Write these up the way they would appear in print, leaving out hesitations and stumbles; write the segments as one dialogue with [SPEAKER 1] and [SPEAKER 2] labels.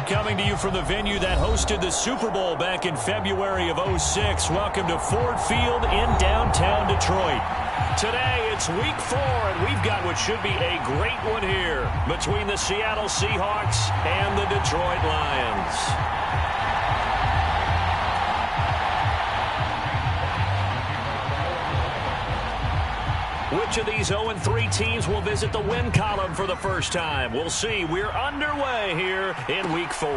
[SPEAKER 1] coming to you from the venue that hosted the Super Bowl back in February of '06. Welcome to Ford Field in downtown Detroit. Today, it's week 4, and we've got what should be a great one here between the Seattle Seahawks and the Detroit Lions. Which of these 0-3 teams will visit the win column for the first time? We'll see. We're underway here in week 4.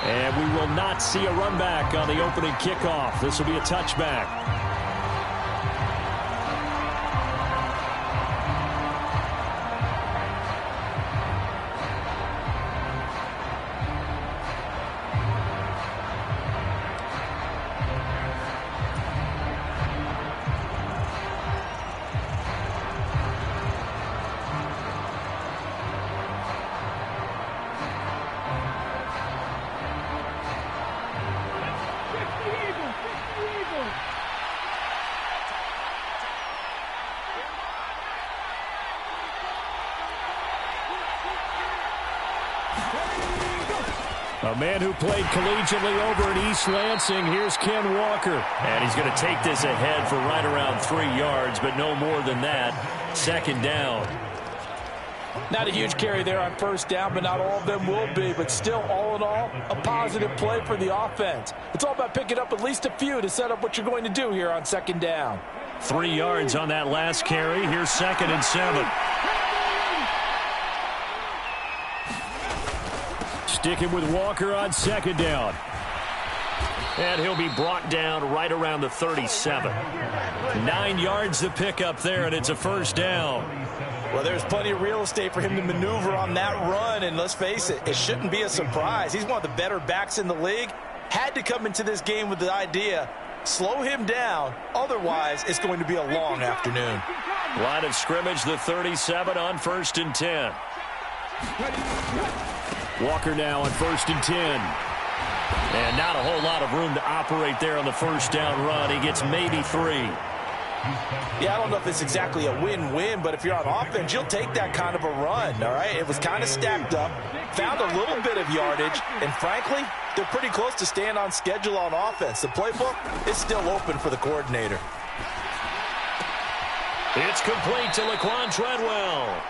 [SPEAKER 1] And we will not see a run back on the opening kickoff. This will be a touchback.
[SPEAKER 2] A man who played collegiately over at East Lansing, here's Ken Walker.
[SPEAKER 1] And he's going to take this ahead for right around 3 yards, but no more than that. Second down.
[SPEAKER 3] Not a huge carry there on first down, but not all of them will be. But still, all in all, a positive play for the offense. It's all about picking up at least a few to set up what you're going to do here on second down.
[SPEAKER 1] 3 yards on that last carry. Here's 2nd and 7.
[SPEAKER 2] Sticking with Walker on second down.
[SPEAKER 1] And he'll be brought down right around the 37. 9 yards to pick up there, and it's a first down.
[SPEAKER 3] Well, there's plenty of real estate for him to maneuver on that run, and let's face it, it shouldn't be a surprise. He's one of the better backs in the league. Had to come into this game with the idea, slow him down, otherwise it's going to be a long afternoon.
[SPEAKER 1] Line of scrimmage, the 37 on 1st and 10.
[SPEAKER 2] Walker now on 1st and 10.
[SPEAKER 1] And not a whole lot of room to operate there on the first down run. He gets maybe 3.
[SPEAKER 3] Yeah, I don't know if it's exactly a win-win, but if you're on offense, you'll take that kind of a run, all right? It was kind of stacked up, found a little bit of yardage, and frankly, they're pretty close to staying on schedule on offense. The playbook is still open for the coordinator.
[SPEAKER 1] It's complete to Laquan Treadwell.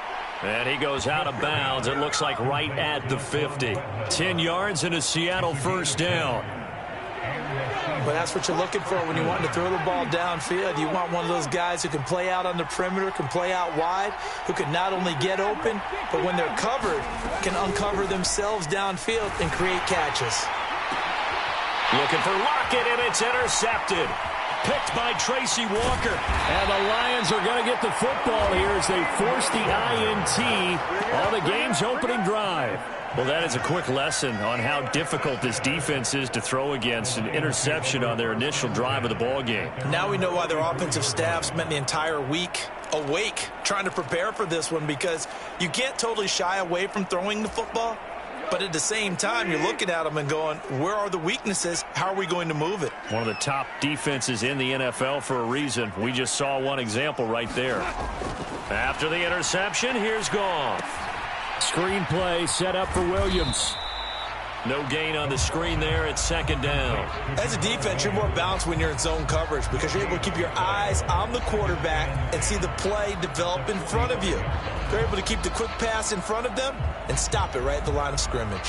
[SPEAKER 1] And he goes out of bounds. It looks like right at the 50. 10 yards and a Seattle first down.
[SPEAKER 3] But that's what you're looking for when you want to throw the ball downfield. You want one of those guys who can play out on the perimeter, can play out wide, who can not only get open, but when they're covered, can uncover themselves downfield and create catches.
[SPEAKER 1] Looking for Lockett, and it's intercepted. Picked by Tracy Walker.
[SPEAKER 2] And the Lions are going to get the football here as they force the INT on the game's opening drive.
[SPEAKER 1] Well, that is a quick lesson on how difficult this defense is to throw against. An interception on their initial drive of the ball game.
[SPEAKER 3] Now we know why their offensive staff spent the entire week awake trying to prepare for this one, because you can't totally shy away from throwing the football. But at the same time, you're looking at them and going, where are the weaknesses? How are we going to move it?
[SPEAKER 1] One of the top defenses in the NFL for a reason. We just saw one example right there. After the interception, here's Goff.
[SPEAKER 2] Screen play set up for Williams.
[SPEAKER 1] No gain on the screen there. It's 2nd down.
[SPEAKER 3] As a defense, you're more balanced when you're in zone coverage because you're able to keep your eyes on the quarterback and see the play develop in front of you. They're able to keep the quick pass in front of them and stop it right at the line of scrimmage.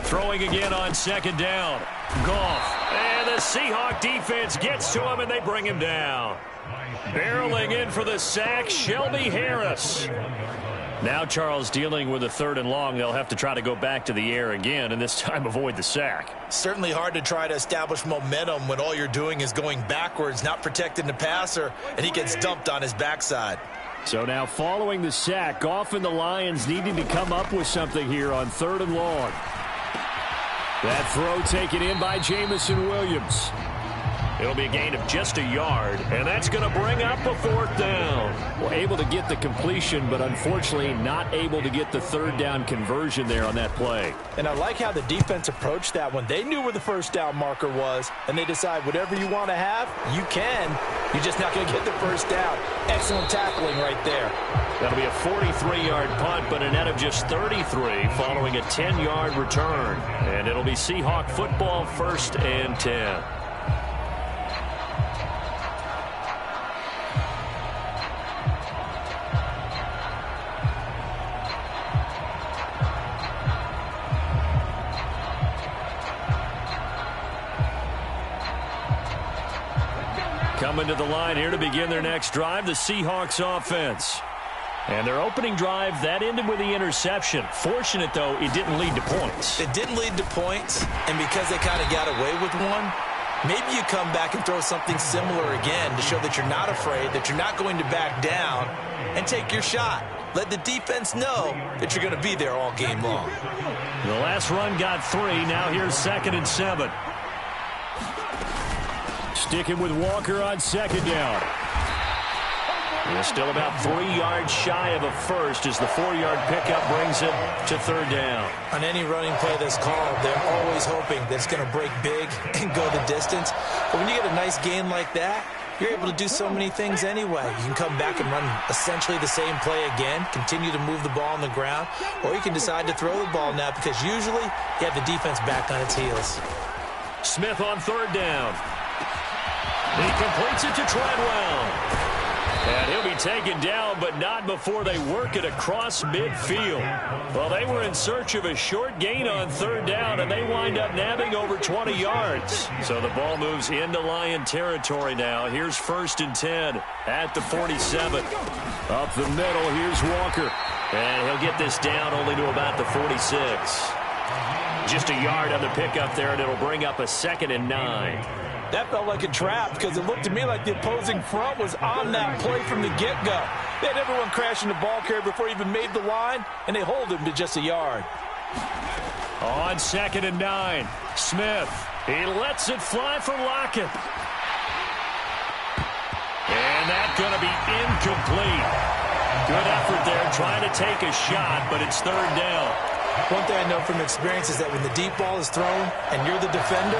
[SPEAKER 1] Throwing again on 2nd down. Goff. And the Seahawk defense gets to him, and they bring him down. Barreling in for the sack, Shelby Harris. Now Charles dealing with a 3rd and long. They'll have to try to go back to the air again, and this time avoid the sack.
[SPEAKER 3] Certainly hard to try to establish momentum when all you're doing is going backwards, not protecting the passer, and he gets dumped on his backside.
[SPEAKER 2] So now following the sack, Goff and the Lions needing to come up with something here on 3rd and long. That throw taken in by Jamison Williams.
[SPEAKER 1] It'll be a gain of just a yard, and that's going to bring up a fourth down.
[SPEAKER 2] Well, able to get the completion, but unfortunately not able to get the third down conversion there on that play.
[SPEAKER 3] And I like how the defense approached that one. They knew where the first down marker was, and they decide whatever you want to have, you can. You're just not going to get the first down. Excellent tackling right there.
[SPEAKER 1] That'll be a 43-yard punt, but a net of just 33 following a 10-yard return. And it'll be Seahawk football, 1st and 10. Coming to the line here to begin their next drive, the Seahawks offense. And their opening drive, that ended with the interception. Fortunate, though, it didn't lead to points.
[SPEAKER 3] It didn't lead to points, and because they kind of got away with one, maybe you come back and throw something similar again to show that you're not afraid, that you're not going to back down, and take your shot. Let the defense know that you're going to be there all game long.
[SPEAKER 1] The last run got 3. Now here's 2nd and 7.
[SPEAKER 2] Sticking with Walker on 2nd down.
[SPEAKER 1] They're still about 3 yards shy of a first as the 4-yard pickup brings it to 3rd down.
[SPEAKER 3] On any running play that's called, they're always hoping that it's going to break big and go the distance. But when you get a nice gain like that, you're able to do so many things anyway. You can come back and run essentially the same play again, continue to move the ball on the ground, or you can decide to throw the ball now because usually you have the defense back on its heels.
[SPEAKER 1] Smith on 3rd down. He completes it to Treadwell. And he'll be taken down, but not before they work it across midfield. Well, they were in search of a short gain on 3rd down, and they wind up nabbing over 20 yards. So the ball moves into Lion territory now. Here's 1st and 10 at the 47.
[SPEAKER 2] Up the middle, here's Walker.
[SPEAKER 1] And he'll get this down only to about the 46. Just a yard on the pickup there, and it'll bring up a 2nd and 9.
[SPEAKER 3] That felt like a trap because it looked to me like the opposing front was on that play from the get-go. They had everyone crashing the ball carrier before he even made the line, and they hold him to just a yard.
[SPEAKER 1] On 2nd and 9, Smith. He lets it fly for Lockett. And that's going to be incomplete. Good effort there trying to take a shot, but it's 3rd down.
[SPEAKER 3] One thing I know from experience is that when the deep ball is thrown and you're the defender,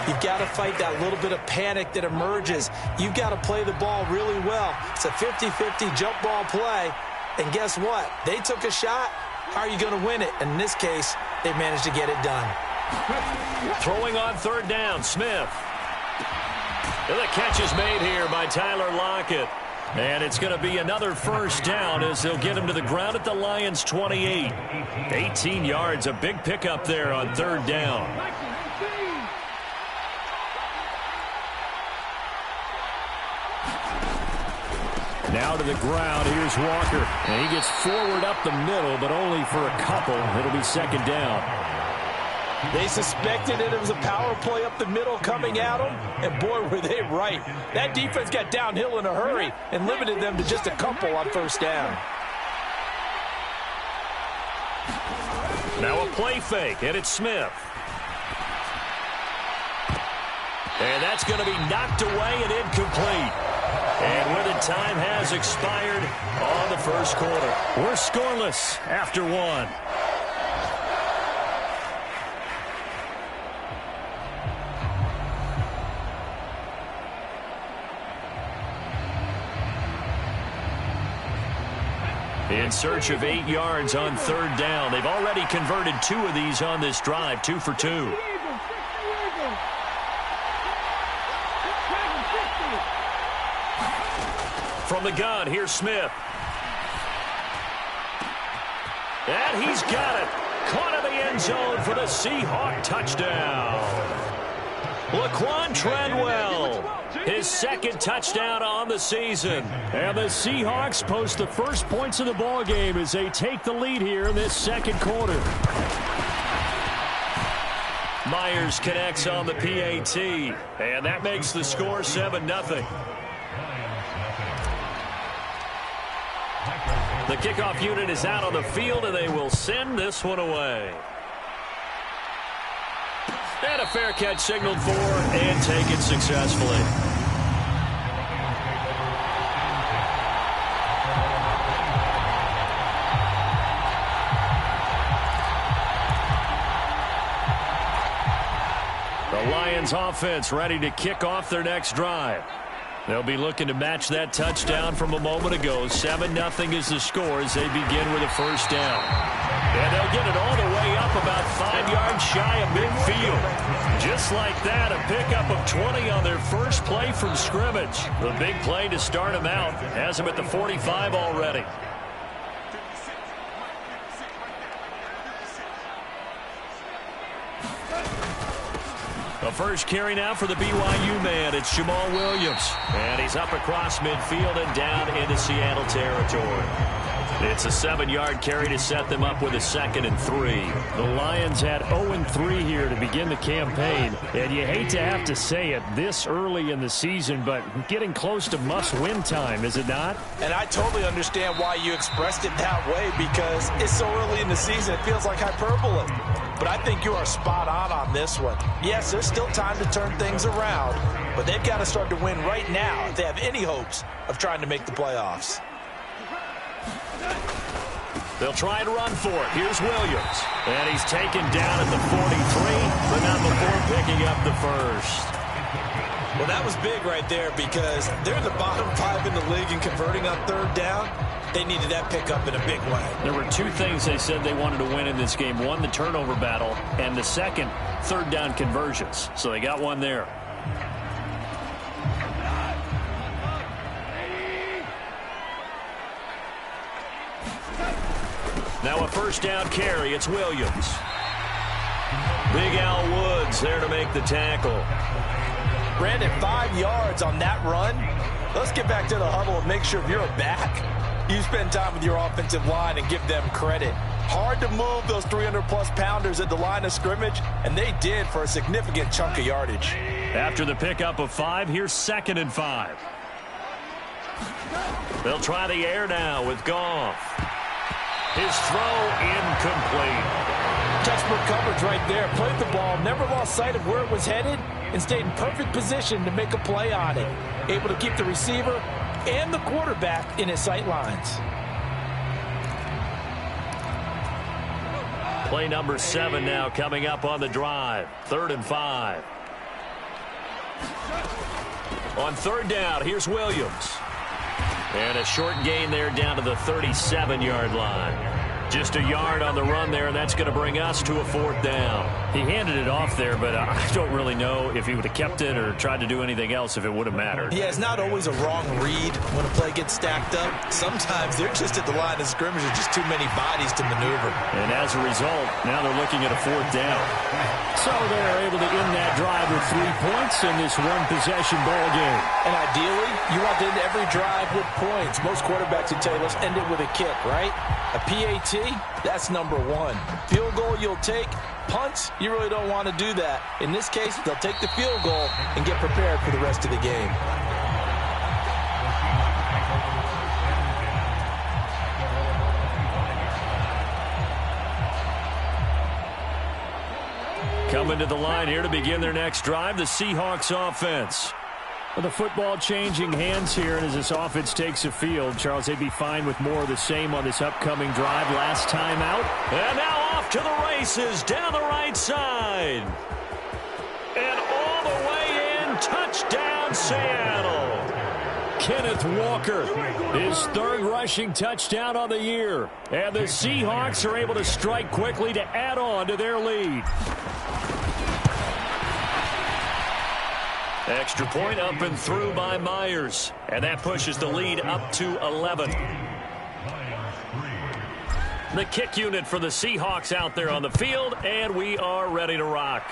[SPEAKER 3] you've got to fight that little bit of panic that emerges. You've got to play the ball really well. It's a 50-50 jump ball play. And guess what? They took a shot. How are you going to win it? And in this case, they managed to get it done.
[SPEAKER 1] Throwing on 3rd down, Smith. And the catch is made here by Tyler Lockett. And it's going to be another 1st down as they'll get him to the ground at the Lions' 28. 18 yards, a big pickup there on 3rd down.
[SPEAKER 2] Now to the ground, here's Walker. And he gets forward up the middle, but only for a couple. It'll be 2nd down.
[SPEAKER 3] They suspected it was a power play up the middle coming at them, and boy, were they right. That defense got downhill in a hurry and limited them to just a couple on 1st down.
[SPEAKER 1] Now a play fake, and it's Smith. And that's going to be knocked away and incomplete. And with it, time has expired on the 1st quarter. We're scoreless after 1. In search of 8 yards on 3rd down. They've already converted 2 of these on this drive, 2 for 2. From the gun, here's Smith. And he's got it. Caught in the end zone for the Seahawk touchdown. Laquan Treadwell, his 2nd touchdown on the season.
[SPEAKER 2] And the Seahawks post the first points of the ball game as they take the lead here in this 2nd quarter.
[SPEAKER 1] Myers connects on the PAT, and that makes the score 7-0. The kickoff unit is out on the field, and they will send this one away. And a fair catch signaled for and taken successfully. The Lions offense ready to kick off their next drive. They'll be looking to match that touchdown from a moment ago. 7-0 is the score as they begin with a first down. And they'll get it all the way up about 5 yards shy of midfield. Just like that, a pickup of 20 on their first play from scrimmage. The big play to start them out has them at the 45 already. The first carry now for the BYU man. It's Jamal Williams. And he's up across midfield and down into Seattle territory. It's a 7-yard carry to set them up with a 2nd and 3.
[SPEAKER 2] The Lions had 0-3 here to begin the campaign. And you hate to have to say it this early in the season, but getting close to must-win time, is it not?
[SPEAKER 3] And I totally understand why you expressed it that way, because it's so early in the season, it feels like hyperbole. But I think you are spot on this one. Yes, there's still time to turn things around, but they've got to start to win right now if they have any hopes of trying to make the playoffs.
[SPEAKER 1] They'll try and run for it. Here's Williams. And he's taken down at the 43, but not before picking up the first.
[SPEAKER 3] Well, that was big right there because they're the bottom 5 in the league in converting on 3rd down. They needed that pickup in a big way.
[SPEAKER 2] There were 2 things they said they wanted to win in this game. One, the turnover battle, and the second, 3rd down conversions. So they got one there.
[SPEAKER 1] Now a first down carry. It's Williams. Big Al Woods there to make the tackle.
[SPEAKER 3] Brandon, 5 yards on that run. Let's get back to the huddle and make sure if you're a back, you spend time with your offensive line and give them credit. Hard to move those 300-plus pounders at the line of scrimmage, and they did for a significant chunk of yardage.
[SPEAKER 1] After the pickup of 5, here's 2nd and 5. They'll try the air now with Goff. His throw incomplete.
[SPEAKER 3] Textbook coverage right there. Played the ball, never lost sight of where it was headed, and stayed in perfect position to make a play on it. Able to keep the receiver and the quarterback in his sight lines.
[SPEAKER 1] Play number 7 now coming up on the drive. 3rd and 5. On 3rd down, here's Williams. And a short gain there down to the 37-yard line. Just a yard on the run there, and that's going to bring us to a 4th down.
[SPEAKER 2] He handed it off there, but I don't really know if he would have kept it or tried to do anything else if it would have mattered.
[SPEAKER 3] Yeah, it's not always a wrong read when a play gets stacked up. Sometimes they're just at the line of scrimmage with just too many bodies to maneuver.
[SPEAKER 2] And as a result, now they're looking at a 4th down. So they're able to end that drive with 3 points in this one-possession ball game.
[SPEAKER 3] And ideally, you want to end every drive with points. Most quarterbacks would tell you, let's end it with a kick, right? A PAT, that's number 1. Field goal you'll take. Punts, you really don't want to do that. In this case, they'll take the field goal and get prepared for the rest of the game.
[SPEAKER 1] Coming to the line here to begin their next drive, the Seahawks offense.
[SPEAKER 2] Well, the football changing hands here, and as this offense takes the field, Charles, they'd be fine with more of the same on this upcoming drive. Last time out.
[SPEAKER 1] And now off to the races down the right side. And all the way in, touchdown Seattle.
[SPEAKER 2] Kenneth Walker, his 3rd rushing touchdown on the year. And the Seahawks are able to strike quickly to add on to their lead.
[SPEAKER 1] Extra point up and through by Myers. And that pushes the lead up to 11. The kick unit for the Seahawks out there on the field, and we are ready to rock.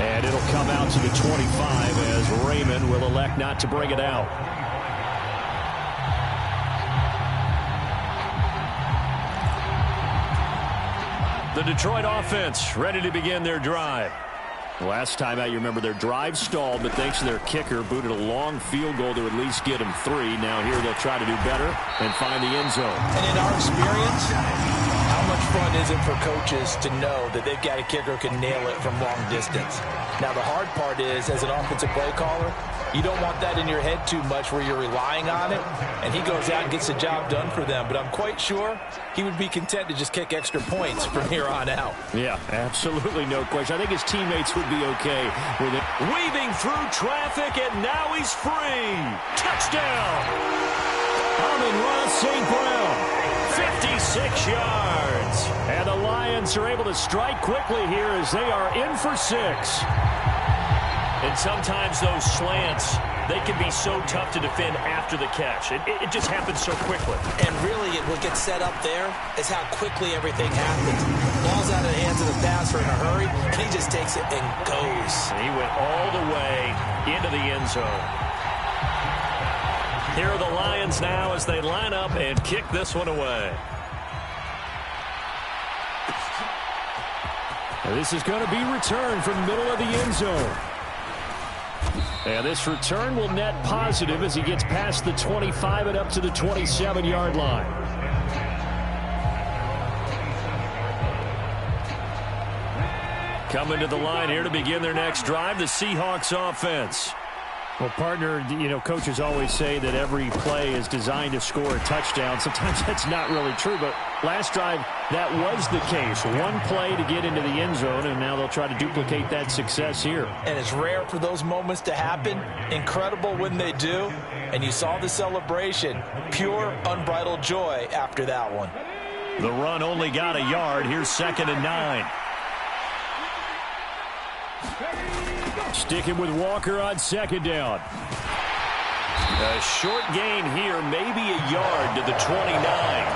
[SPEAKER 2] And it'll come out to the 25 as Raymond will elect not to bring it out.
[SPEAKER 1] The Detroit offense ready to begin their drive.
[SPEAKER 2] Last time out, you remember their drive stalled, but thanks to their kicker, booted a long field goal to at least get them 3. Now here they'll try to do better and find the end zone.
[SPEAKER 3] And in our experience, how much fun is it for coaches to know that they've got a kicker who can nail it from long distance? Now, the hard part is, as an offensive play caller, you don't want that in your head too much where you're relying on it, and he goes out and gets the job done for them. But I'm quite sure he would be content to just kick extra points from here on out.
[SPEAKER 2] Yeah, absolutely no question. I think his teammates would be okay with it.
[SPEAKER 1] Weaving through traffic, and now he's free. Touchdown! Amon-Ra St. Brown, 56 yards.
[SPEAKER 2] And the Lions are able to strike quickly here as they are in for 6.
[SPEAKER 1] And sometimes those slants, they can be so tough to defend after the catch. It just happens so quickly.
[SPEAKER 3] And really, what gets set up there is how quickly everything happens. Ball's out of the hands of the passer in a hurry, and he just takes it and goes.
[SPEAKER 1] And he went all the way into the end zone. Here are the Lions now as they line up and kick this one away.
[SPEAKER 2] And this is going to be returned from the middle of the end zone. And this return will net positive as he gets past the 25 and up to the 27-yard line.
[SPEAKER 1] Coming to the line here to begin their next drive, the Seahawks offense.
[SPEAKER 2] Well, partner, coaches always say that every play is designed to score a touchdown. Sometimes that's not really true, but last drive, that was the case. One play to get into the end zone, and now they'll try to duplicate that success here.
[SPEAKER 3] And it's rare for those moments to happen. Incredible when they do. And you saw the celebration. Pure, unbridled joy after that one.
[SPEAKER 1] The run only got a yard. Here's 2nd and 9.
[SPEAKER 2] Sticking with Walker on 2nd down.
[SPEAKER 1] A short gain here, maybe a yard to the 29.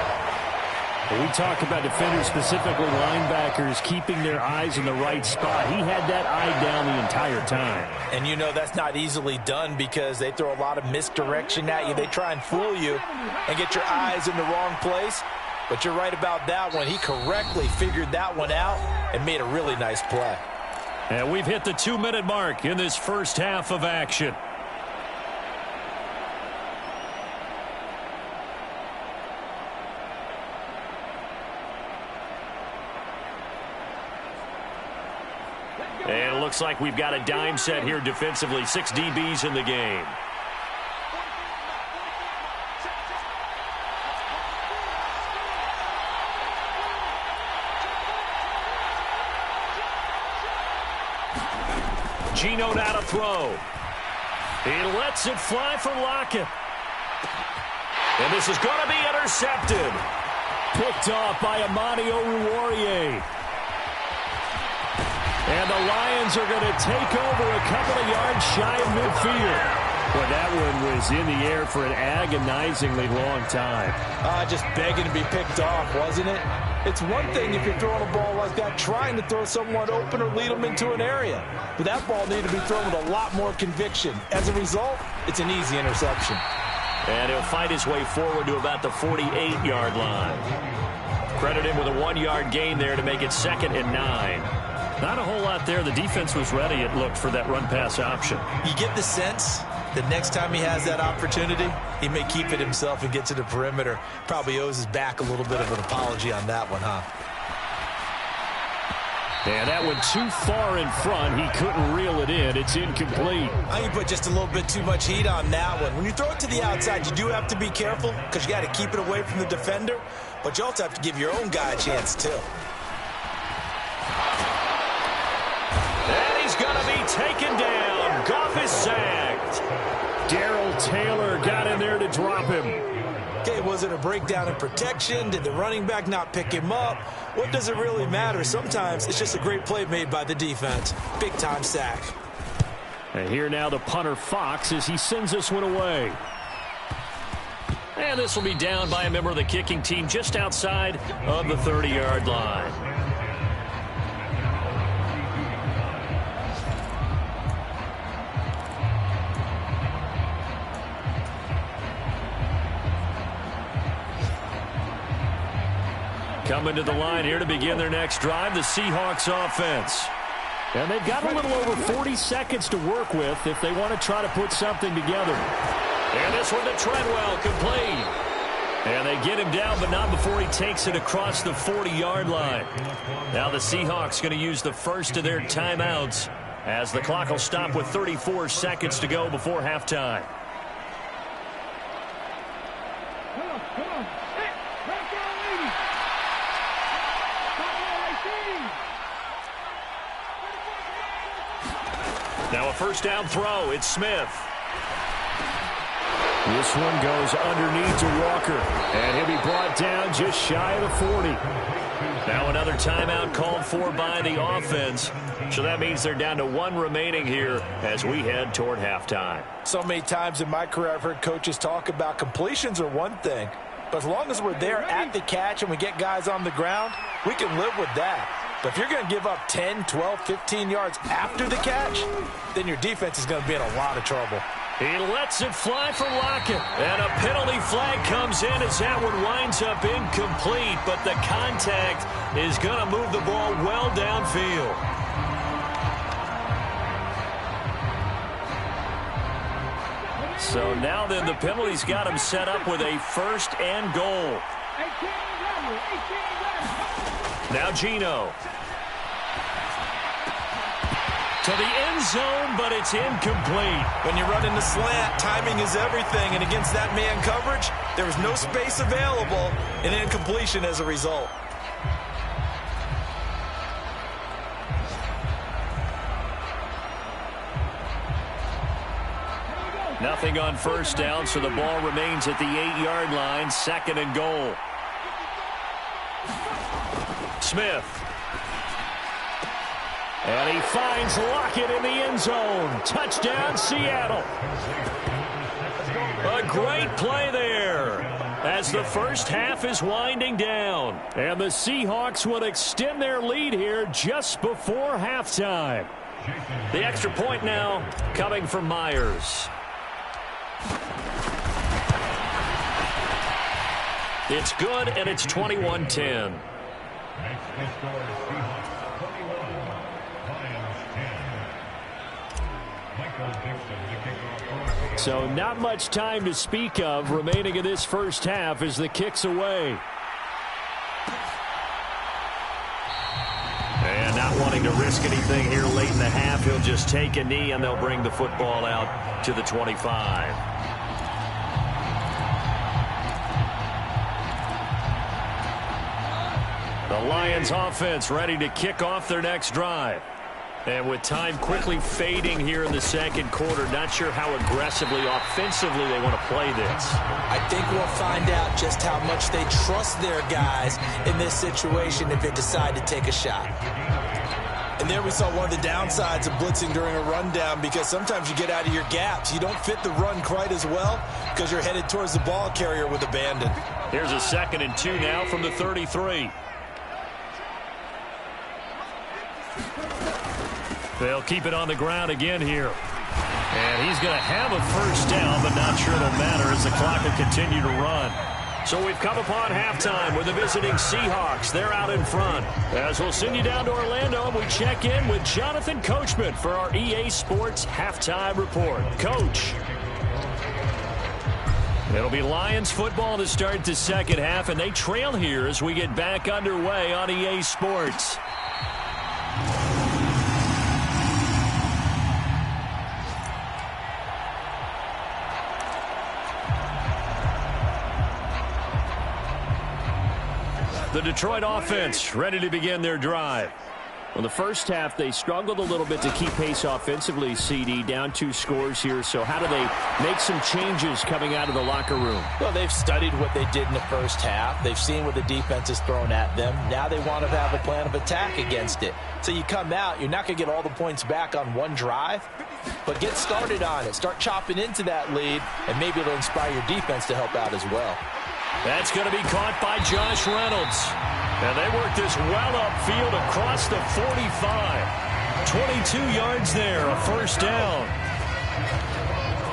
[SPEAKER 2] We talk about defenders, specifically linebackers, keeping their eyes in the right spot. He had that eye down the entire time.
[SPEAKER 3] And that's not easily done because they throw a lot of misdirection at you. They try and fool you and get your eyes in the wrong place. But you're right about that one. He correctly figured that one out and made a really nice play.
[SPEAKER 1] And we've hit the 2-minute mark in this first half of action. And it looks like we've got a dime set here defensively. 6 DBs in the game. Geno now to throw. He lets it fly for Lockett. And this is going to be intercepted.
[SPEAKER 2] Picked off by Amani Oruwariye. And the Lions are going to take over a couple of yards shy of midfield. Well, that one was in the air for an agonizingly long time.
[SPEAKER 3] Just begging to be picked off, wasn't it? It's one thing if you're throwing a ball like that, trying to throw someone open or lead them into an area. But that ball needed to be thrown with a lot more conviction. As a result, it's an easy interception.
[SPEAKER 1] And he'll fight his way forward to about the 48-yard line. Credit him with a 1-yard gain there to make it 2nd and 9. Not a whole lot there. The defense was ready, it looked, for that run-pass option.
[SPEAKER 3] You get the sense that next time he has that opportunity, he may keep it himself and get to the perimeter. Probably owes his back a little bit of an apology on that one, huh?
[SPEAKER 2] And that one too far in front. He couldn't reel it in. It's incomplete.
[SPEAKER 3] You put just a little bit too much heat on that one. When you throw it to the outside, you do have to be careful because you got to keep it away from the defender, but you also have to give your own guy a chance too.
[SPEAKER 1] And he's going to be taken down. Goff is sacked.
[SPEAKER 2] Darrell Taylor got in there to drop him.
[SPEAKER 3] Okay, was it a breakdown in protection? Did the running back not pick him up? What does it really matter? Sometimes it's just a great play made by the defense. Big-time sack.
[SPEAKER 2] And here now the punter Fox as he sends this one away.
[SPEAKER 1] And this will be down by a member of the kicking team just outside of the 30-yard line. Coming to the line here to begin their next drive, the Seahawks offense.
[SPEAKER 2] And they've got a little over 40 seconds to work with if they want to try to put something together.
[SPEAKER 1] And this one to Treadwell, complete. And they get him down, but not before he takes it across the 40-yard line. Now the Seahawks going to use the first of their timeouts as the clock will stop with 34 seconds to go before halftime. Now a first down throw. It's Smith.
[SPEAKER 2] This one goes underneath to Walker, and he'll be brought down just shy of the 40.
[SPEAKER 1] Now another timeout called for by the offense. So that means they're down to one remaining here as we head toward halftime.
[SPEAKER 3] So many times in my career I've heard coaches talk about completions are one thing, but as long as we're there at the catch and we get guys on the ground, we can live with that. But if you're going to give up 10, 12, 15 yards after the catch, then your defense is going to be in a lot of trouble.
[SPEAKER 1] He lets it fly for Lockett. And a penalty flag comes in as that one winds up incomplete. But the contact is going to move the ball well downfield. So now then the penalty's got him set up with a first and goal. Now Geno. To the end zone, but it's incomplete.
[SPEAKER 3] When you run in the slant, timing is everything. And against that man coverage, there was no space available, and incompletion as a result.
[SPEAKER 1] Nothing on first down, so the ball remains at the 8-yard line, second and goal. Smith. And he finds Lockett in the end zone. Touchdown, Seattle. A great play there as the first half is winding down.
[SPEAKER 2] And the Seahawks will extend their lead here just before halftime.
[SPEAKER 1] The extra point now coming from Myers. It's good, and it's 21-10.
[SPEAKER 2] So not much time to speak of remaining in this first half as the kick's away.
[SPEAKER 1] And not wanting to risk anything here late in the half, he'll just take a knee and they'll bring the football out to the 25. The Lions offense ready to kick off their next drive. And with time quickly fading here in the second quarter, not sure how aggressively, offensively they want to play this.
[SPEAKER 3] I think we'll find out just how much they trust their guys in this situation if they decide to take a shot. And there we saw one of the downsides of blitzing during a rundown, because sometimes you get out of your gaps. You don't fit the run quite as well because you're headed towards the ball carrier with abandon.
[SPEAKER 1] Here's a 2nd and 2 now from the 33. They'll keep it on the ground again here. And he's going to have a first down, but not sure it'll matter as the clock will continue to run. So we've come upon halftime with the visiting Seahawks. They're out in front. As we'll send you down to Orlando, and we check in with Jonathan Coachman for our EA Sports Halftime Report. Coach. It'll be Lions football to start the second half, and they trail here as we get back underway on EA Sports. The Detroit offense ready to begin their drive.
[SPEAKER 2] Well, the first half, they struggled a little bit to keep pace offensively, CD, down 2 scores here. So how do they make some changes coming out of the locker room?
[SPEAKER 3] Well, they've studied what they did in the first half. They've seen what the defense is throwing at them. Now they want to have a plan of attack against it. So you come out, you're not going to get all the points back on one drive, but get started on it. Start chopping into that lead, and maybe it'll inspire your defense to help out as well.
[SPEAKER 1] That's going to be caught by Josh Reynolds. And they work this well upfield across the 45. 22 yards there, a first down.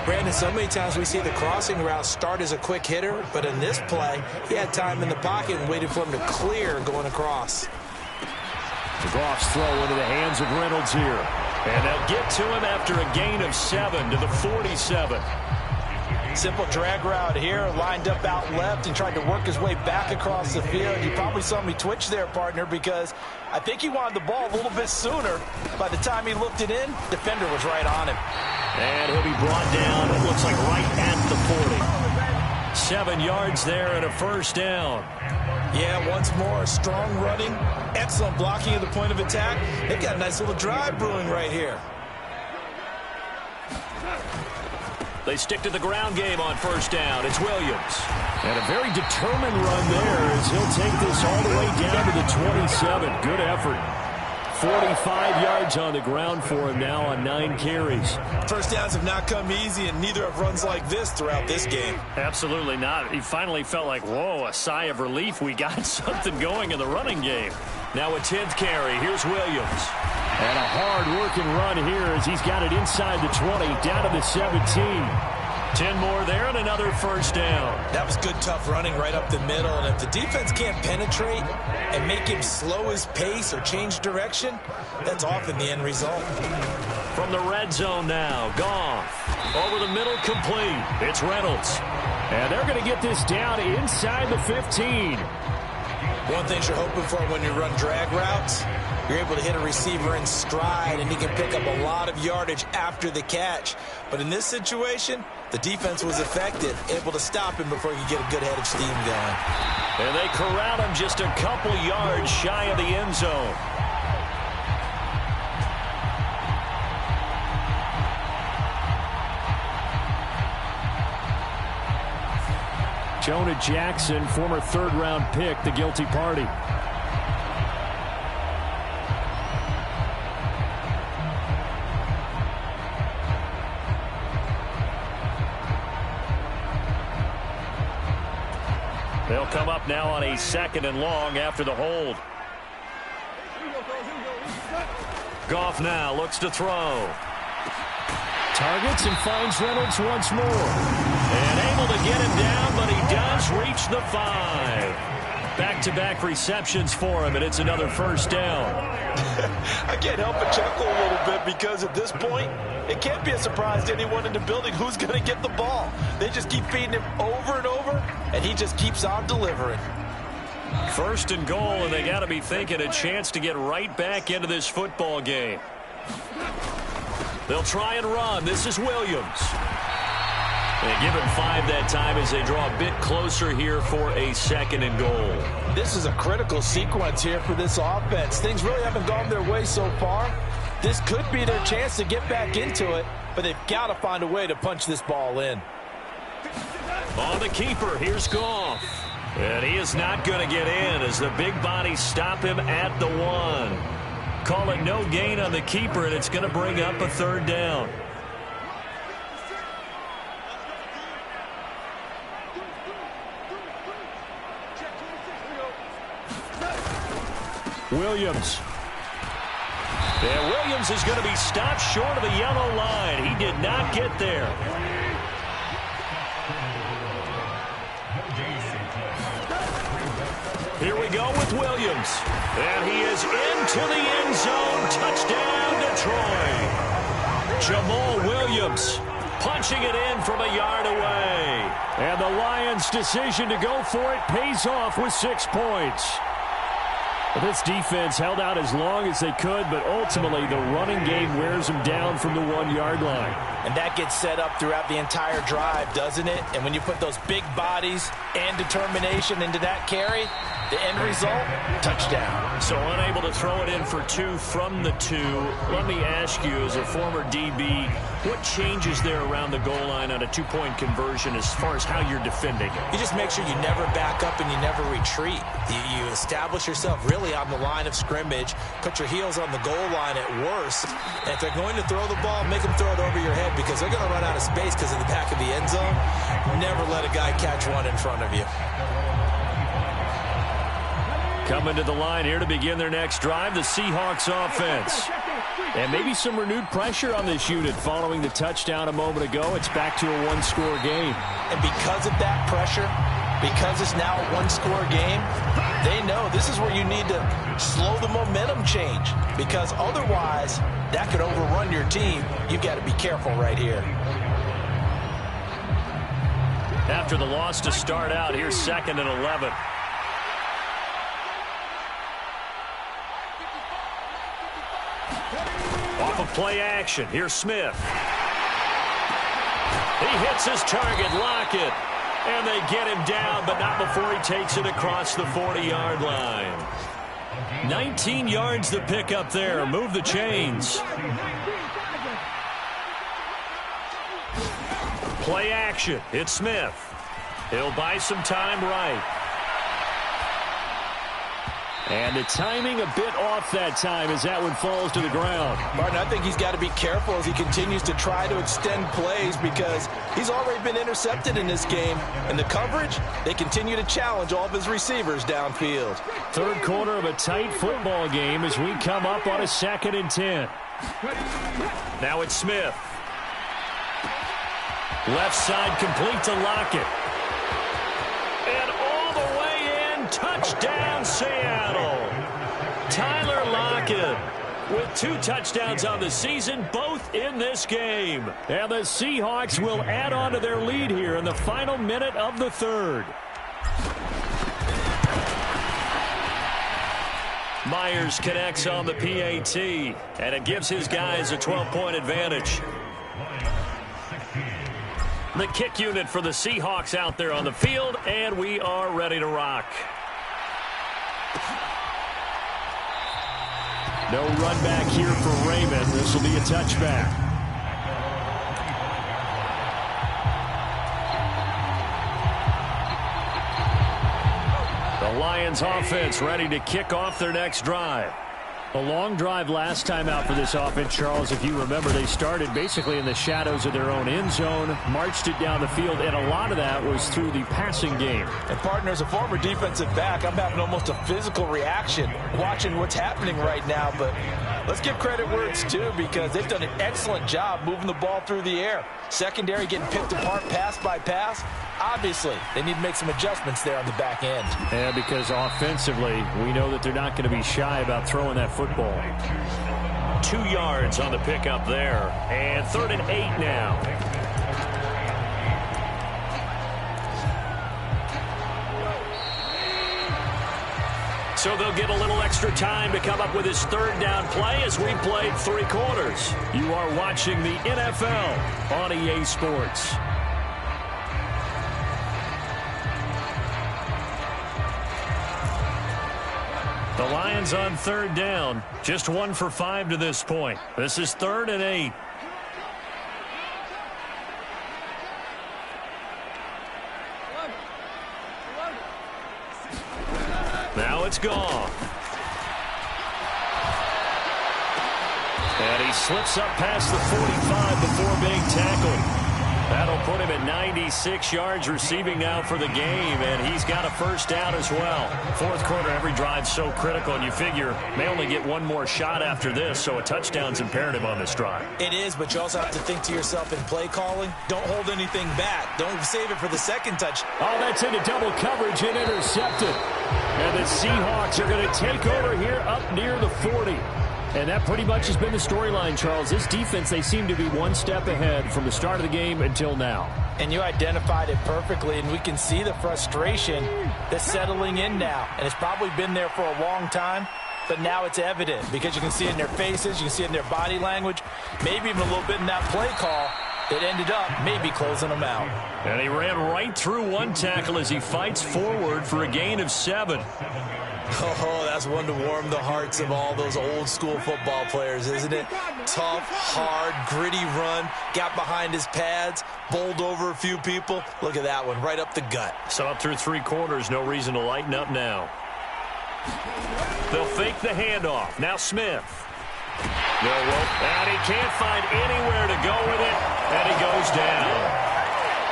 [SPEAKER 3] Brandon, so many times we see the crossing route start as a quick hitter, but in this play, he had time in the pocket and waited for him to clear going across.
[SPEAKER 2] The Goff's throw into the hands of Reynolds here.
[SPEAKER 1] And they'll get to him after a gain of 7 to the 47.
[SPEAKER 3] Simple drag route here, lined up out left and tried to work his way back across the field. You probably saw me twitch there, partner, because I think he wanted the ball a little bit sooner. By the time he looked it in, defender was right on him.
[SPEAKER 1] And he'll be brought down, it looks like right at the 40. 7 yards there and a first down.
[SPEAKER 3] Yeah, once more, strong running, excellent blocking at the point of attack. They've got a nice little drive brewing right here.
[SPEAKER 1] They stick to the ground game on first down. It's Williams.
[SPEAKER 2] And a very determined run there as he'll take this all the way down to the 27. Good effort. 45 yards on the ground for him now on 9 carries.
[SPEAKER 3] First downs have not come easy, and neither have runs like this throughout this game.
[SPEAKER 2] Absolutely not. He finally felt like, whoa, a sigh of relief. We got something going in the running game.
[SPEAKER 1] Now a 10th carry. Here's Williams.
[SPEAKER 2] And a hard-working run here as he's got it inside the 20, down to the 17.
[SPEAKER 1] 10 more there and another first down.
[SPEAKER 3] That was good, tough running right up the middle. And if the defense can't penetrate and make him slow his pace or change direction, that's often the end result.
[SPEAKER 1] From the red zone now, Goff. Over the middle, complete. It's Reynolds.
[SPEAKER 2] And they're going to get this down inside the 15.
[SPEAKER 3] One thing you're hoping for when you run drag routes, you're able to hit a receiver in stride, and he can pick up a lot of yardage after the catch. But in this situation, the defense was effective, able to stop him before he could get a good head of steam going.
[SPEAKER 1] And they corral him just a couple yards shy of the end zone.
[SPEAKER 2] Jonah Jackson, former third-round pick, the guilty party.
[SPEAKER 1] They'll come up now on a 2nd and long after the hold. Goff now looks to throw.
[SPEAKER 2] Targets and finds Reynolds once more.
[SPEAKER 1] And able to get him down, but he does reach the 5. Back-to-back receptions for him, and it's another first down.
[SPEAKER 3] I can't help but chuckle a little bit because at this point, it can't be a surprise to anyone in the building who's going to get the ball. They just keep feeding him over and over, and he just keeps on delivering.
[SPEAKER 1] 1st and goal, and they got to be thinking a chance to get right back into this football game. They'll try and run. This is Williams. They give him 5 that time as they draw a bit closer here for a 2nd and goal.
[SPEAKER 3] This is a critical sequence here for this offense. Things really haven't gone their way so far. This could be their chance to get back into it, but they've got to find a way to punch this ball in.
[SPEAKER 1] On the keeper, here's Goff. And he is not going to get in as the big bodies stop him at the 1. Call it no gain on the keeper, and it's going to bring up a 3rd down.
[SPEAKER 2] Williams.
[SPEAKER 1] And Williams is going to be stopped short of the yellow line. He did not get there. Here we go with Williams. And he is into the end zone. Touchdown, Detroit. Jamal Williams punching it in from a yard away.
[SPEAKER 2] And the Lions' decision to go for it pays off with 6 points. This defense held out as long as they could, but ultimately the running game wears them down from the 1-yard line.
[SPEAKER 3] And that gets set up throughout the entire drive, doesn't it? And when you put those big bodies and determination into that carry, the end result, touchdown.
[SPEAKER 1] So unable to throw it in for 2 from the 2. Let me ask you, as a former DB, what changes there around the goal line on a 2-point conversion as far as how you're defending it?
[SPEAKER 3] You just make sure you never back up and you never retreat. You establish yourself really on the line of scrimmage, put your heels on the goal line at worst, and if they're going to throw the ball, make them throw it over your head because they're going to run out of space because of the back of the end zone. Never let a guy catch one in front of you.
[SPEAKER 1] Coming to the line here to begin their next drive, the Seahawks offense.
[SPEAKER 2] And maybe some renewed pressure on this unit following the touchdown a moment ago. It's back to a 1-score game.
[SPEAKER 3] And because of that pressure, because it's now a 1-score game, they know this is where you need to slow the momentum change because otherwise that could overrun your team. You've got to be careful right here.
[SPEAKER 1] After the loss to start out, here's 2nd and 11. Off of play action, here's Smith. He hits his target, Lockett. And they get him down, but not before he takes it across the 40-yard line. 19 yards to pick up there. Move the chains. Play action. It's Smith. He'll buy some time right. And the timing a bit off that time as that one falls to the ground.
[SPEAKER 3] Martin, I think he's got to be careful as he continues to try to extend plays because he's already been intercepted in this game. And the coverage, they continue to challenge all of his receivers downfield.
[SPEAKER 2] Third quarter of a tight football game as we come up on a 2nd and 10.
[SPEAKER 1] Now it's Smith. Left side complete to Lockett. And all the way in, touchdown Seattle. Tyler Lockett with 2 touchdowns on the season, both in this game.
[SPEAKER 2] And the Seahawks will add on to their lead here in the final minute of the 3rd.
[SPEAKER 1] Myers connects on the PAT, and it gives his guys a 12-point advantage. The kick unit for the Seahawks out there on the field, and we are ready to rock.
[SPEAKER 2] No run back here for Raymond. This will be a touchback. The Lions offense ready to kick off their next drive. A long drive last time out for this offense, Charles. If you remember, they started basically in the shadows of their own end zone, marched it down the field, and a lot of that was through the passing game.
[SPEAKER 3] And, partner, as a former defensive back, I'm having almost a physical reaction watching what's happening right now. But let's give credit where it's due because they've done an excellent job moving the ball through the air. Secondary getting picked apart pass by pass. Obviously, they need to make some adjustments there on the back end.
[SPEAKER 2] Yeah, because offensively, we know that they're not going to be shy about throwing that football.
[SPEAKER 1] 2 yards on the pickup there. And 3rd and 8 now. So they'll get a little extra time to come up with his 3rd down play as we played 3 quarters. You are watching the NFL on EA Sports. The Lions on 3rd down. Just 1 for 5 to this point. This is 3rd and 8. Now it's gone. And he slips up past the 45 before being tackled. That'll put him at 96 yards receiving now for the game, and he's got a 1st down as well. 4th quarter, every drive's so critical, and you figure may only get 1 more shot after this, so a touchdown's imperative on this drive.
[SPEAKER 3] It is, but you also have to think to yourself in play calling, don't hold anything back. Don't save it for the 2nd touch.
[SPEAKER 2] Oh, that's into double coverage and intercepted. And the Seahawks are going to take over here up near the 40. And that pretty much has been the storyline, Charles. This defense, they seem to be 1 step ahead from the start of the game until now.
[SPEAKER 3] And you identified it perfectly, and we can see the frustration that's settling in now. And it's probably been there for a long time, but now it's evident because you can see it in their faces, you can see it in their body language, maybe even a little bit in that play call that ended up maybe closing them out.
[SPEAKER 1] And he ran right through 1 tackle as he fights forward for a gain of 7.
[SPEAKER 3] Oh, that's one to warm the hearts of all those old-school football players, isn't it? Tough, hard, gritty run, got behind his pads, bowled over a few people. Look at that one, right up the gut.
[SPEAKER 1] So up through 3 quarters, no reason to lighten up now. They'll fake the handoff. Now Smith. No rope, and he can't find anywhere to go with it, and he goes down.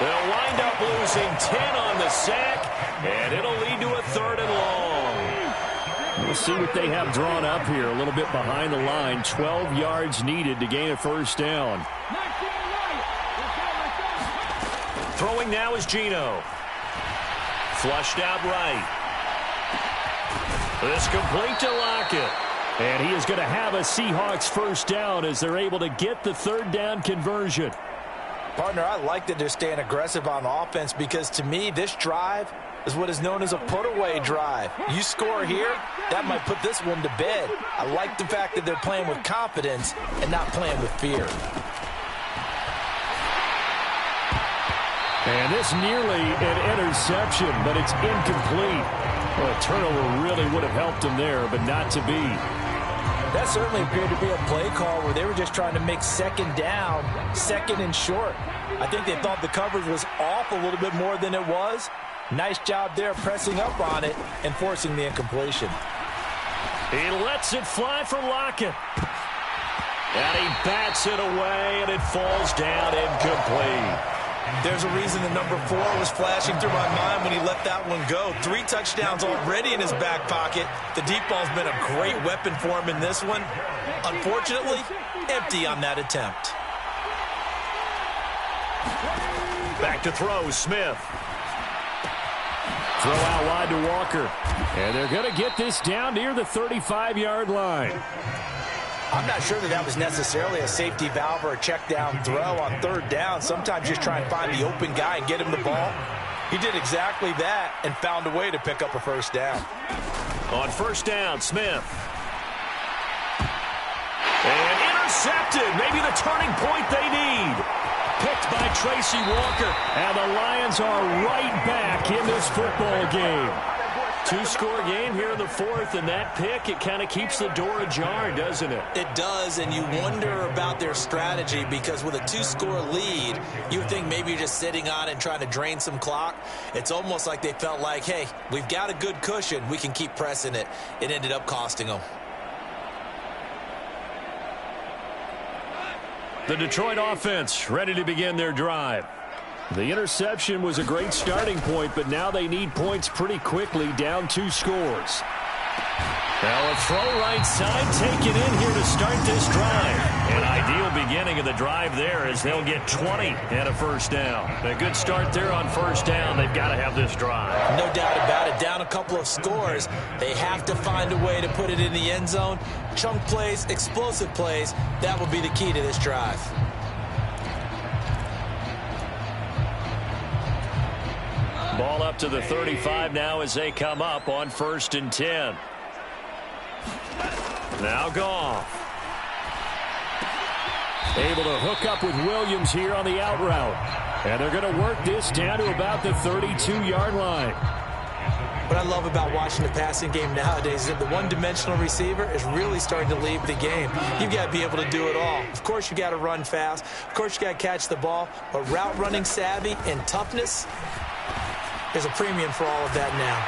[SPEAKER 1] They'll wind up losing 10 on the sack, and it'll lead to a 3rd and long.
[SPEAKER 2] We'll see what they have drawn up here. A little bit behind the line. 12 yards needed to gain a 1st down.
[SPEAKER 1] Throwing now is Geno. Flushed out right. This complete to Lockett.
[SPEAKER 2] And he is going to have a Seahawks 1st down as they're able to get the 3rd down conversion.
[SPEAKER 3] Partner, I like that they're staying aggressive on offense because to me, this drive is what is known as a put-away drive. You score here, that might put this one to bed. I like the fact that they're playing with confidence and not playing with fear.
[SPEAKER 2] And this nearly an interception, but it's incomplete. Well, a turnover really would have helped him there, but not to be.
[SPEAKER 3] That certainly appeared to be a play call where they were just trying to make second down, second and short. I think they thought the coverage was off a little bit more than it was. Nice job there pressing up on it and forcing the incompletion.
[SPEAKER 1] He lets it fly from Lockett. And he bats it away, and it falls down incomplete.
[SPEAKER 3] There's a reason the number 4 was flashing through my mind when he let that one go. 3 touchdowns already in his back pocket. The deep ball's been a great weapon for him in this one. Unfortunately, empty on that attempt.
[SPEAKER 1] Back to throw, Smith.
[SPEAKER 2] Throw out wide to Walker. And they're going to get this down near the 35-yard line.
[SPEAKER 3] I'm not sure that was necessarily a safety valve or a check down throw on third down. Sometimes just try and find the open guy and get him the ball. He did exactly that and found a way to pick up a first down.
[SPEAKER 1] On first down, Smith. And intercepted. Maybe the turning point they need. Picked by Tracy Walker. And the Lions are right back in this football game. 2-score game here in the fourth, and that pick, it kind of keeps the door ajar, doesn't it?
[SPEAKER 3] It does, and you wonder about their strategy because with a 2-score lead, you would think maybe you're just sitting on it and trying to drain some clock. It's almost like they felt like, hey, we've got a good cushion. We can keep pressing it. It ended up costing them.
[SPEAKER 1] The Detroit offense ready to begin their drive.
[SPEAKER 2] The interception was a great starting point, but now they need points pretty quickly, down 2 scores.
[SPEAKER 1] Now a throw right side taken in here to start this drive. An ideal beginning of the drive there as they'll get 20 and a first down. A good start there on first down. They've got to have this drive.
[SPEAKER 3] No doubt about it. Down a couple of scores. They have to find a way to put it in the end zone. Chunk plays, explosive plays, that will be the key to this drive.
[SPEAKER 1] Ball up to the 35 now as they come up on 1st and 10. Now Goff.
[SPEAKER 2] Able to hook up with Williams here on the out route. And they're going to work this down to about the 32-yard line.
[SPEAKER 3] What I love about watching the passing game nowadays is that the one-dimensional receiver is really starting to leave the game. You've got to be able to do it all. Of course, you got to run fast. Of course, you got to catch the ball. But route running savvy and toughness, there's a premium for all of that now.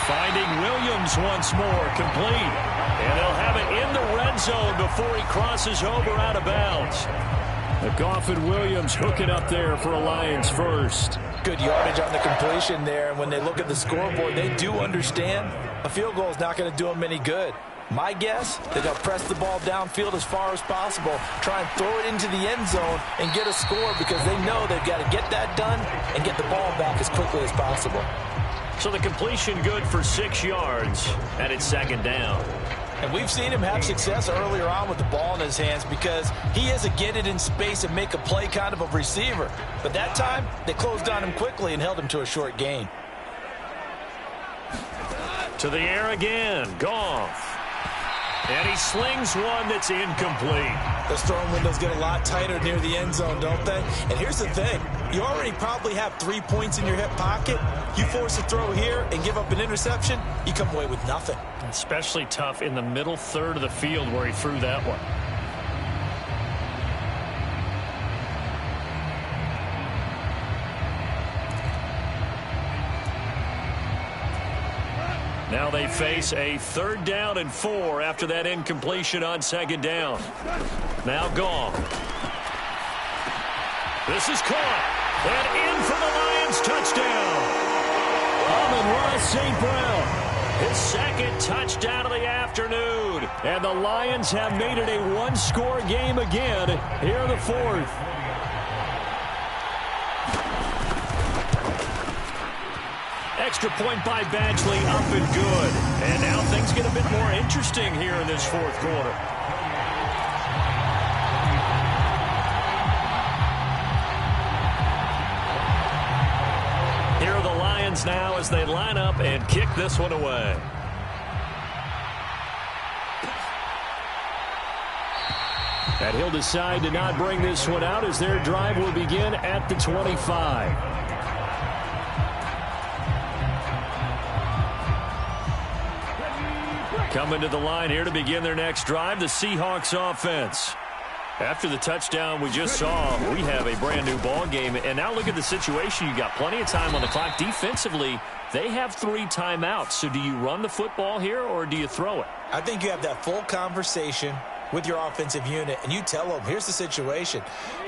[SPEAKER 1] Finding Williams once more, complete. And they'll have it in the red zone before he crosses over out of bounds.
[SPEAKER 2] Goff and Williams hooking up there for a Lions first.
[SPEAKER 3] Good yardage on the completion there. And when they look at the scoreboard, they do understand a field goal is not going to do them any good. My guess, they're going to press the ball downfield as far as possible, try and throw it into the end zone and get a score because they know they've got to get that done and get the ball back as quickly as possible.
[SPEAKER 1] So the completion good for 6 yards, and it's 2nd down.
[SPEAKER 3] And we've seen him have success earlier on with the ball in his hands because he is a get it in space and make a play kind of a receiver. But that time, they closed on him quickly and held him to a short gain.
[SPEAKER 1] To the air again, Goff. And he slings one that's incomplete.
[SPEAKER 3] Those throwing windows get a lot tighter near the end zone, don't they? And here's the thing. You already probably have 3 points in your hip pocket. You force a throw here and give up an interception, you come away with nothing.
[SPEAKER 1] Especially tough in the middle third of the field where he threw that one. Now they face a 3rd down and 4 after that incompletion on 2nd down. Now Goff. This is caught. And in for the Lions touchdown.
[SPEAKER 2] Amon-Ra St. Brown.
[SPEAKER 1] His 2nd touchdown of the afternoon.
[SPEAKER 2] And the Lions have made it a 1-score game again here in the 4th.
[SPEAKER 1] Extra point by Badgley, up and good. And now things get a bit more interesting here in this 4th quarter. now as they line up and kick this one away. And he'll decide to not bring this one out as their drive will begin at the 25. Coming to the line here to begin their next drive, the Seahawks offense. After the touchdown we just saw, we have a brand new ball game. And now look at the situation. You got plenty of time on the clock. Defensively, they have 3 timeouts. So do you run the football here or do you throw it?
[SPEAKER 3] I think you have that full conversation with your offensive unit, and you tell them, here's the situation.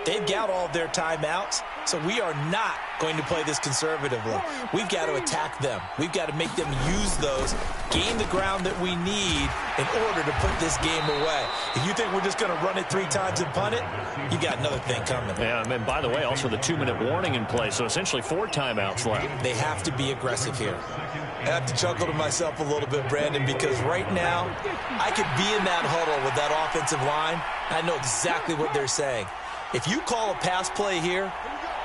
[SPEAKER 3] They've got all of their timeouts, so we are not going to play this conservatively. We've got to attack them. We've got to make them use those, gain the ground that we need in order to put this game away. If you think we're just going to run it 3 times and punt it, you got another thing coming.
[SPEAKER 1] Yeah, and by the way, also the 2-minute warning in play, so essentially 4 timeouts left.
[SPEAKER 3] They have to be aggressive here. I have to chuckle to myself a little bit, Brandon, because right now I could be in that huddle with that offensive line. I know exactly what they're saying. If you call a pass play here,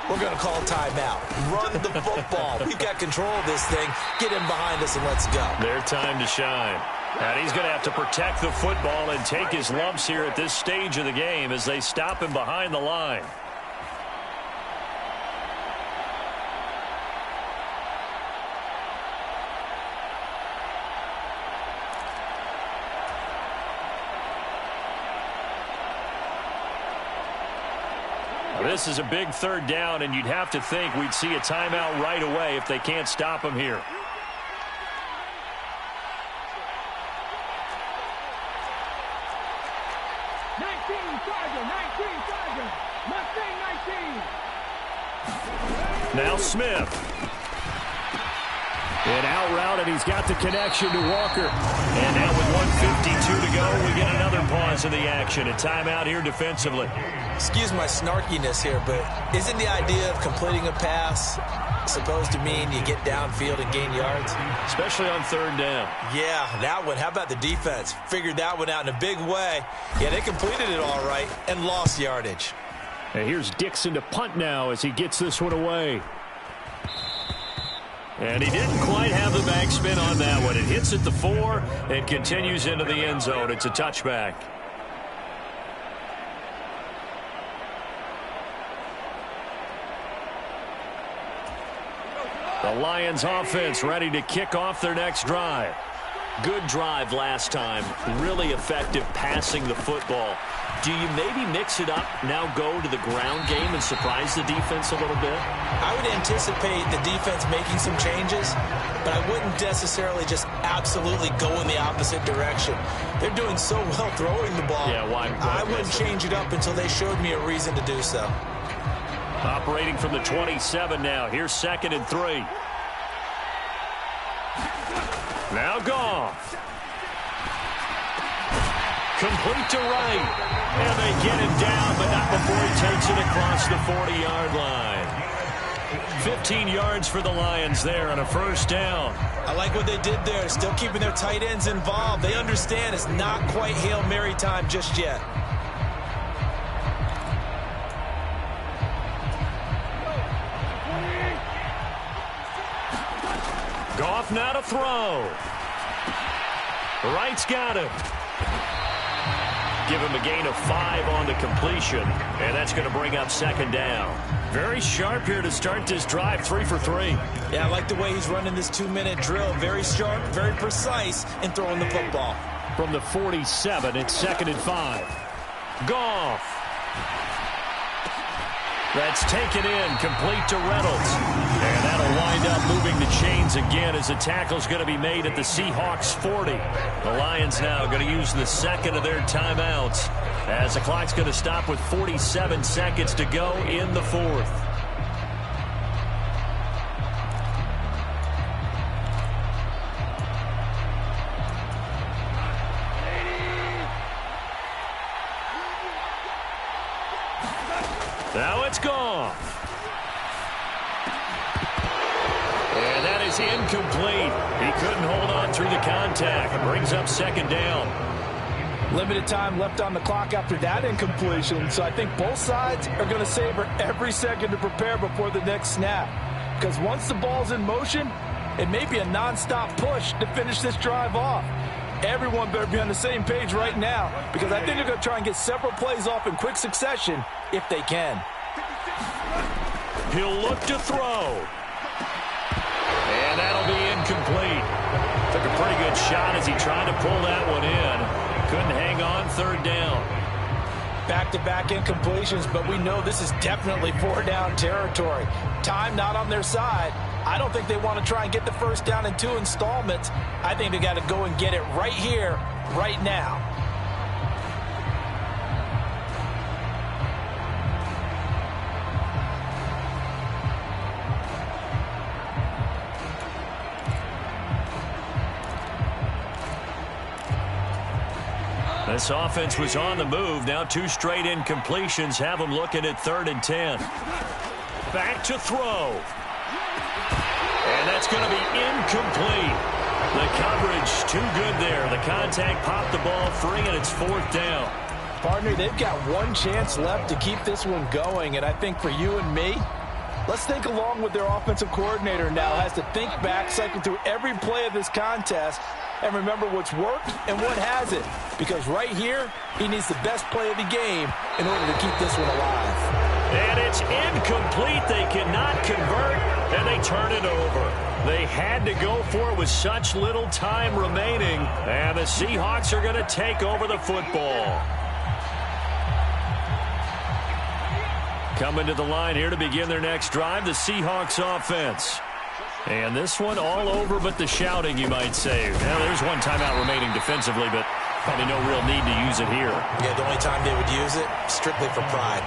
[SPEAKER 3] we're going to call a timeout. Run the football. We've got control of this thing. Get in behind us and let's go.
[SPEAKER 1] Their time to shine. And he's going to have to protect the football and take his lumps here at this stage of the game as they stop him behind the line. This is a big 3rd down, and you'd have to think we'd see a timeout right away if they can't stop him here. Now Smith. An out route, and he's got the connection to Walker. And now with 1:52 to go, we get another pause in the action. A timeout here defensively.
[SPEAKER 3] Excuse my snarkiness here, but isn't the idea of completing a pass supposed to mean you get downfield and gain yards?
[SPEAKER 1] Especially on 3rd down.
[SPEAKER 3] Yeah, that one. How about the defense? Figured that one out in a big way. Yeah, they completed it all right and lost yardage.
[SPEAKER 2] And here's Dixon to punt now as he gets this one away.
[SPEAKER 1] And he didn't quite have the backspin on that one. It hits at the 4 and continues into the end zone. It's a touchback. The Lions offense ready to kick off their next drive. Good drive last time. Really effective passing the football. Do you maybe mix it up, now go to the ground game and surprise the defense a little bit?
[SPEAKER 3] I would anticipate the defense making some changes, but I wouldn't necessarily just absolutely go in the opposite direction. They're doing so well throwing the ball.
[SPEAKER 1] Yeah, why
[SPEAKER 3] I wouldn't change it up until they showed me a reason to do so.
[SPEAKER 1] Operating from the 27 now. Here's 2nd and 3. Now Goff. Complete to right. And they get him down, but not before he takes it across the 40-yard line. 15 yards for the Lions there on a 1st down.
[SPEAKER 3] I like what they did there. Still keeping their tight ends involved. They understand it's not quite Hail Mary time just yet.
[SPEAKER 1] Goff now to throw. Wright's got him. Give him a gain of 5 on the completion, and that's going to bring up 2nd down. Very sharp here to start this drive, 3 for 3.
[SPEAKER 3] Yeah, I like the way he's running this 2-minute drill. Very sharp, very precise in throwing the football.
[SPEAKER 2] From the 47, it's 2nd and 5.
[SPEAKER 1] Goff. That's taken in, complete to Reynolds. And that'll wind up moving the chains again as the tackle's going to be made at the Seahawks 40. The Lions now going to use the 2nd of their timeouts as the clock's going to stop with 47 seconds to go in the 4th. Now it's Goff. And that is incomplete. He couldn't hold on through the contact. It brings up 2nd down.
[SPEAKER 4] Limited time left on the clock after that incompletion. So I think both sides are going to savor every second to prepare before the next snap. Because once the ball's in motion, It may be a nonstop push to finish this drive off. Everyone better be on the same page right now because I think they're going to try and get several plays off in quick succession if they can.
[SPEAKER 1] He'll look to throw. And that'll be incomplete. Took a pretty good shot as he tried to pull that one in. Couldn't hang on third down.
[SPEAKER 4] Back-to-back incompletions, but we know this is definitely four-down territory. Time not on their side. I don't think they want to try and get the first down in 2 installments. I think they got to go and get it right here, right now.
[SPEAKER 1] This offense was on the move. Now 2 straight incompletions have them looking at 3rd and 10. Back to throw. And that's going to be incomplete. The coverage too good there. The contact popped the ball free, and it's 4th down.
[SPEAKER 4] Partner, they've got one chance left to keep this one going, and I think for you and me, let's think along with their offensive coordinator now. Has to think back, cycle through every play of this contest, and remember what's worked and what hasn't. Because right here, he needs the best play of the game in order to keep this one alive.
[SPEAKER 1] And it's incomplete. They cannot convert, and they turn it over. They had to go for it with such little time remaining, and the Seahawks are going to take over the football. Coming to the line here to begin their next drive, the Seahawks offense. And this one all over but the shouting, you might say. Now, there's one timeout remaining defensively, but probably no real need to use it here.
[SPEAKER 3] Yeah, the only time they would use it, strictly for pride.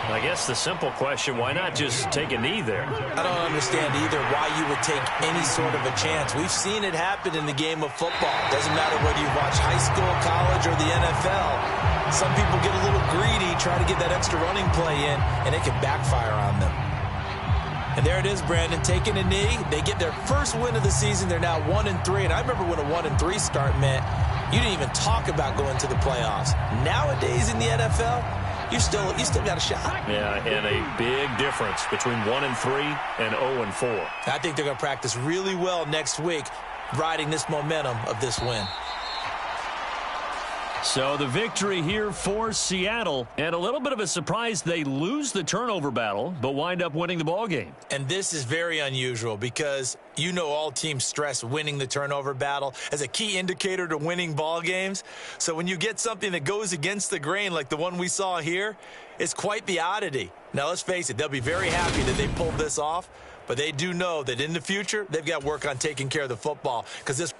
[SPEAKER 1] I guess the simple question, why not just take a knee there?
[SPEAKER 3] I don't understand either why you would take any sort of a chance. We've seen it happen in the game of football. Doesn't matter whether you watch high school, college, or the NFL. Some people get a little greedy, try to get that extra running play in, and it can backfire on them. And there it is, Brandon, taking a knee. They get their first win of the season. They're now 1-3. And I remember when a 1-3 start meant you didn't even talk about going to the playoffs. Nowadays in the NFL, you still got a shot.
[SPEAKER 1] Yeah, and a big difference between 1-3 and 0-4.
[SPEAKER 3] I think they're going to practice really well next week, riding this momentum of this win.
[SPEAKER 1] So the victory here for Seattle, and a little bit of a surprise, they lose the turnover battle, but wind up winning the ball game.
[SPEAKER 3] And this is very unusual because you know all teams stress winning the turnover battle as a key indicator to winning ball games. So when you get something that goes against the grain like the one we saw here, it's quite the oddity. Now let's face it, they'll be very happy that they pulled this off, but they do know that in the future, they've got work on taking care of the football because this